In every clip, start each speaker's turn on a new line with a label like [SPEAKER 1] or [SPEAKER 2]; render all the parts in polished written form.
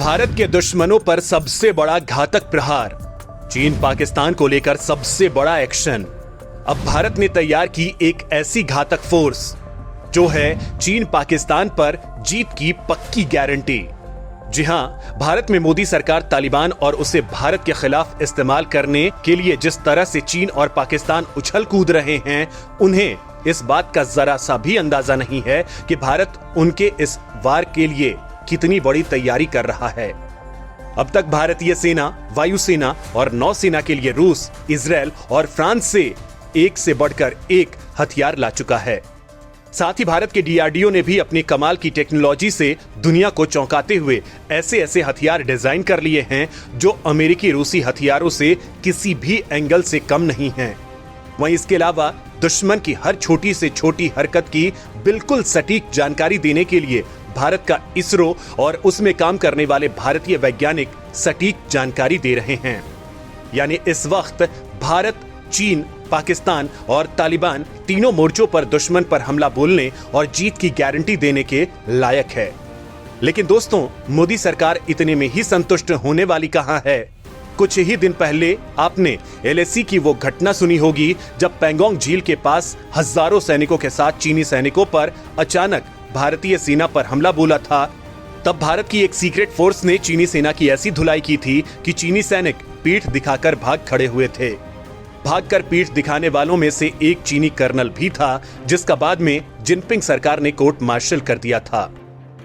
[SPEAKER 1] भारत के दुश्मनों पर सबसे बड़ा घातक प्रहार, चीन पाकिस्तान को लेकर सबसे बड़ा एक्शन। अब भारत ने तैयार की एक ऐसी घातक फोर्स जो है चीन पाकिस्तान पर जीत की पक्की गारंटी। जी हां, भारत में मोदी सरकार तालिबान और उसे भारत के खिलाफ इस्तेमाल करने के लिए जिस तरह से चीन और पाकिस्तान उछल कूद रहे हैं, उन्हें इस बात का जरा सा भी अंदाजा नहीं है कि भारत उनके इस वार के लिए कितनी बड़ी तैयारी कर रहा है। अब तक भारतीय सेना, वायुसेना और नौसेना के लिए रूस, इजराइल और फ्रांस से बढ़कर एक हथियार ला चुका है। साथ ही भारत के डीआरडीओ ने भी अपनी कमाल की टेक्नोलॉजी से दुनिया को चौंकाते हुए ऐसे ऐसे हथियार डिजाइन कर लिए हैं जो अमेरिकी रूसी हथियारों से किसी भी एंगल से कम नहीं हैं। वहीं इसके अलावा दुश्मन की हर छोटी से छोटी हरकत की बिल्कुल सटीक जानकारी देने के लिए भारत का इसरो और उसमें काम करने वाले भारतीय वैज्ञानिक सटीक जानकारी दे रहे हैं। यानी इस वक्त भारत, चीन, पाकिस्तान और तालिबान तीनों मोर्चों पर दुश्मन पर हमला बोलने और जीत की गारंटी देने के लायक है। लेकिन दोस्तों, मोदी सरकार इतने में ही संतुष्ट होने वाली कहां है। कुछ ही दिन पहले आपने एलएसी की वो घटना सुनी होगी जब पैंगोंग झील के पास हजारों सैनिकों के साथ चीनी सैनिकों पर अचानक भारतीय सेना पर हमला बोला था। तब भारत की एक सीक्रेट फोर्स ने चीनी सेना की ऐसी धुलाई की थी कि चीनी सैनिक पीठ दिखाकर भाग खड़े हुए थे। भागकर पीठ दिखाने वालों में से एक चीनी कर्नल भी था, जिसका बाद में जिनपिंग सरकार ने कोर्ट मार्शल कर दिया था।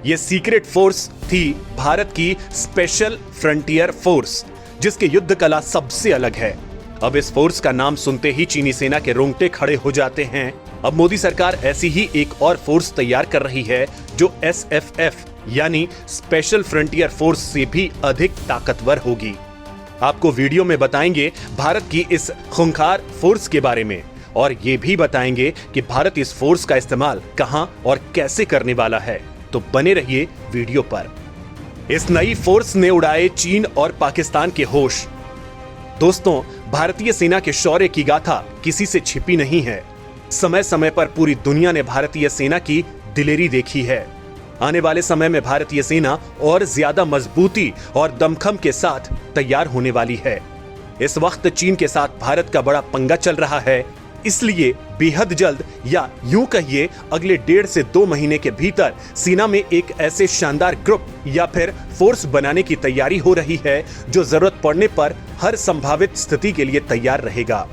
[SPEAKER 1] यह सीक्रेट फोर्स थी भारत की स्पेशल फ्रंटियर फोर्स, जिसके युद्ध कला सबसे अलग है। अब इस फोर्स का नाम सुनते ही चीनी सेना के रोंगटे खड़े हो जाते हैं। अब मोदी सरकार ऐसी ही एक और फोर्स तैयार कर रही है जो एसएफएफ यानी स्पेशल फ्रंटियर फोर्स से भी अधिक ताकतवर होगी। आपको वीडियो में बताएंगे भारत की इस खूंखार फोर्स के बारे में, और ये भी बताएंगे कि भारत इस फोर्स का इस्तेमाल कहां और कैसे करने वाला है। तो बने रहिए वीडियो पर। इस नई फोर्स ने उड़ाए चीन और पाकिस्तान के होश। दोस्तों, भारतीय सेना के शौर्य की गाथा किसी से छिपी नहीं है। समय समय पर पूरी दुनिया ने भारतीय सेना की दिलेरी देखी है। आने वाले समय में भारतीय सेना और ज्यादा मजबूती और दमखम के साथ तैयार होने वाली है। इस वक्त चीन के साथ भारत का बड़ा पंगा चल रहा है, इसलिए बेहद जल्द या यूं कहिए अगले 1.5 से 2 महीने के भीतर सेना में एक ऐसे शानदार ग्रुप या फिर फोर्स बनाने की तैयारी हो रही है जो जरूरत पड़ने पर हर संभावित स्थिति के लिए तैयार रहेगा।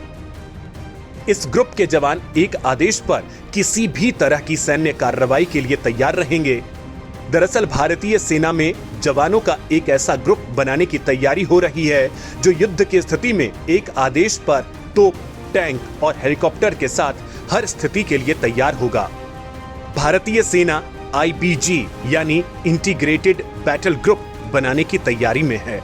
[SPEAKER 1] इस ग्रुप के जवान एक आदेश पर किसी भी तरह की सैन्य कार्रवाई के लिए तैयार रहेंगे। दरअसल भारतीय सेना में जवानों का एक ऐसा ग्रुप बनाने की तैयारी हो रही है जो युद्ध की स्थिति में एक आदेश पर तोप, टैंक और हेलीकॉप्टर के साथ हर स्थिति के लिए तैयार होगा। भारतीय सेना आईबीजी यानी इंटीग्रेटेड बैटल ग्रुप बनाने की तैयारी में है।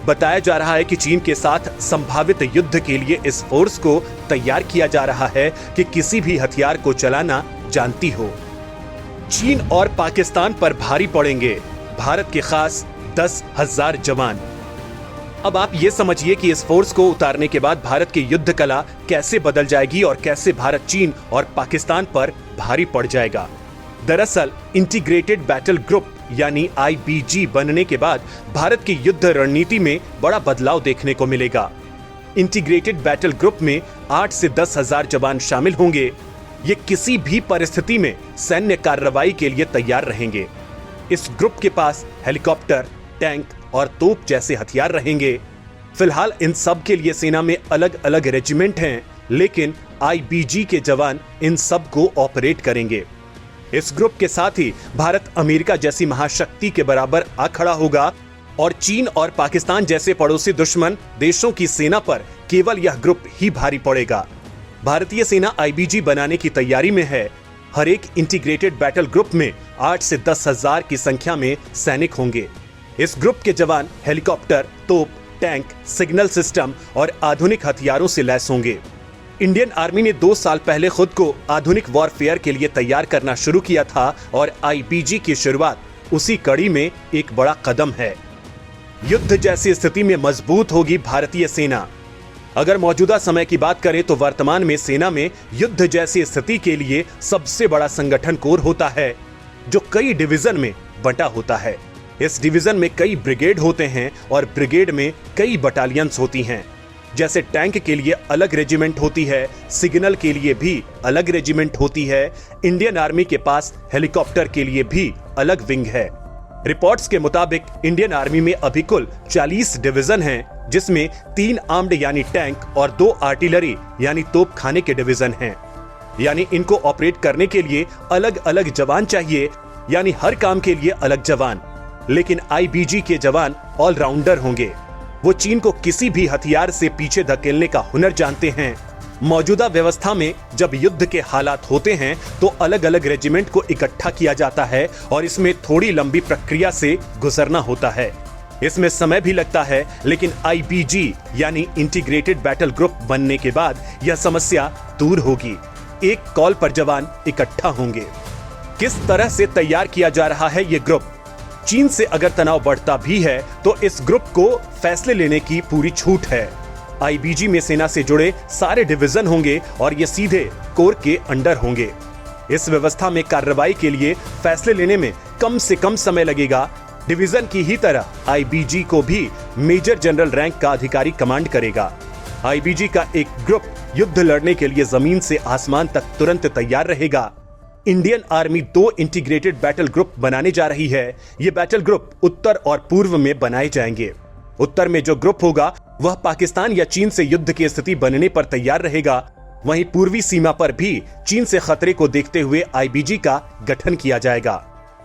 [SPEAKER 1] बताया जा रहा है कि चीन के साथ संभावित युद्ध के लिए इस फोर्स को तैयार किया जा रहा है कि किसी भी हथियार को चलाना जानती हो। चीन और पाकिस्तान पर भारी पड़ेंगे भारत के खास 10,000 जवान। अब आप ये समझिए कि इस फोर्स को उतारने के बाद भारत की युद्ध कला कैसे बदल जाएगी और कैसे भारत चीन और पाकिस्तान पर भारी पड़ जाएगा। दरअसल इंटीग्रेटेड बैटल ग्रुप यानी आईबीजी बनने के बाद भारत की युद्ध रणनीति में बड़ा बदलाव देखने को मिलेगा। इंटीग्रेटेड बैटल ग्रुप में 8 से 10,000 जवान शामिल होंगे। ये किसी भी परिस्थिति में सैन्य कार्रवाई के लिए तैयार रहेंगे। इस ग्रुप के पास हेलीकॉप्टर, टैंक और तोप जैसे हथियार रहेंगे। फिलहाल इन सब के लिए सेना में अलग अलग रेजिमेंट हैं, लेकिन आईबीजी के जवान इन सब को ऑपरेट करेंगे। इस ग्रुप के साथ ही भारत अमेरिका जैसी महाशक्ति के बराबर आ खड़ा होगा और चीन और पाकिस्तान जैसे पड़ोसी दुश्मन देशों की सेना पर केवल यह ग्रुप ही भारी पड़ेगा। भारतीय सेना आईबीजी बनाने की तैयारी में है। हर एक इंटीग्रेटेड बैटल ग्रुप में 8 से 10,000 की संख्या में सैनिक होंगे। इस ग्रुप के जवान हेलीकॉप्टर, तोप, टैंक, सिग्नल सिस्टम और आधुनिक हथियारों से लैस होंगे। इंडियन आर्मी ने 2 साल पहले खुद को आधुनिक वॉरफेयर के लिए तैयार करना शुरू किया था और आईबीजी की शुरुआत उसी कड़ी में एक बड़ा कदम है। युद्ध जैसी स्थिति में मजबूत होगी भारतीय सेना। अगर मौजूदा समय की बात करें तो वर्तमान में सेना में युद्ध जैसी स्थिति के लिए सबसे बड़ा संगठन कोर होता है, जो कई डिवीजन में बंटा होता है। इस डिवीजन में कई ब्रिगेड होते हैं और ब्रिगेड में कई बटालियंस होती हैं। जैसे टैंक के लिए अलग रेजिमेंट होती है, सिग्नल के लिए भी अलग रेजिमेंट होती है। इंडियन आर्मी के पास हेलीकॉप्टर के लिए भी अलग विंग है। रिपोर्ट्स के मुताबिक इंडियन आर्मी में अभी कुल 40 डिवीजन हैं, जिसमें 3 आर्म्ड यानी टैंक और 2 आर्टिलरी यानी तोपखाने के डिवीजन हैं। यानी इनको ऑपरेट करने के लिए अलग अलग जवान चाहिए, यानी हर काम के लिए अलग जवान। लेकिन आईबीजी के जवान ऑलराउंडर होंगे। वो चीन को किसी भी हथियार से पीछे धकेलने का हुनर जानते हैं। मौजूदा व्यवस्था में जब युद्ध के हालात होते हैं तो अलग अलग रेजिमेंट को इकट्ठा किया जाता है और इसमें थोड़ी लंबी प्रक्रिया से गुजरना होता है। इसमें समय भी लगता है, लेकिन आईबीजी यानी इंटीग्रेटेड बैटल ग्रुप बनने के बाद यह समस्या दूर होगी। एक कॉल पर जवान इकट्ठा होंगे। किस तरह से तैयार किया जा रहा है ये ग्रुप? चीन से अगर तनाव बढ़ता भी है तो इस ग्रुप को फैसले लेने की पूरी छूट है। आईबीजी में सेना से जुड़े सारे डिवीजन होंगे और ये सीधे कोर के अंडर होंगे। इस व्यवस्था में कार्रवाई के लिए फैसले लेने में कम से कम समय लगेगा। डिवीजन की ही तरह आईबीजी को भी मेजर जनरल रैंक का अधिकारी कमांड करेगा। आईबीजी का एक ग्रुप युद्ध लड़ने के लिए जमीन से आसमान तक तुरंत तैयार रहेगा। Indian army 2 integrated battle group बनाने जा रही है। ये बैटल ग्रुप उत्तर और पूर्व में बनाए जाएंगे। उत्तर में जो ग्रुप होगा वह पाकिस्तान या चीन से युद्ध की स्थिति बनने पर तैयार रहेगा। वहीं पूर्वी सीमा पर भी चीन से खतरे को देखते हुए आईबीजी का गठन किया जाएगा।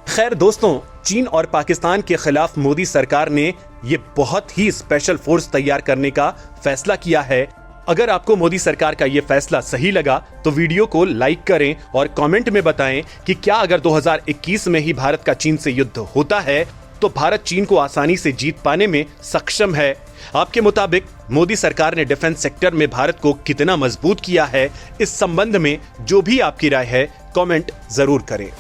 [SPEAKER 1] खैर दोस्तों, चीन और पाकिस्तान के खिलाफ मोदी सरकार ने ये बहुत ही स्पेशल फोर्स तैयार करने का फैसला किया है। अगर आपको मोदी सरकार का ये फैसला सही लगा तो वीडियो को लाइक करें और कमेंट में बताएं कि क्या अगर 2021 में ही भारत का चीन से युद्ध होता है तो भारत चीन को आसानी से जीत पाने में सक्षम है। आपके मुताबिक मोदी सरकार ने डिफेंस सेक्टर में भारत को कितना मजबूत किया है? इस संबंध में जो भी आपकी राय है कमेंट जरूर करें।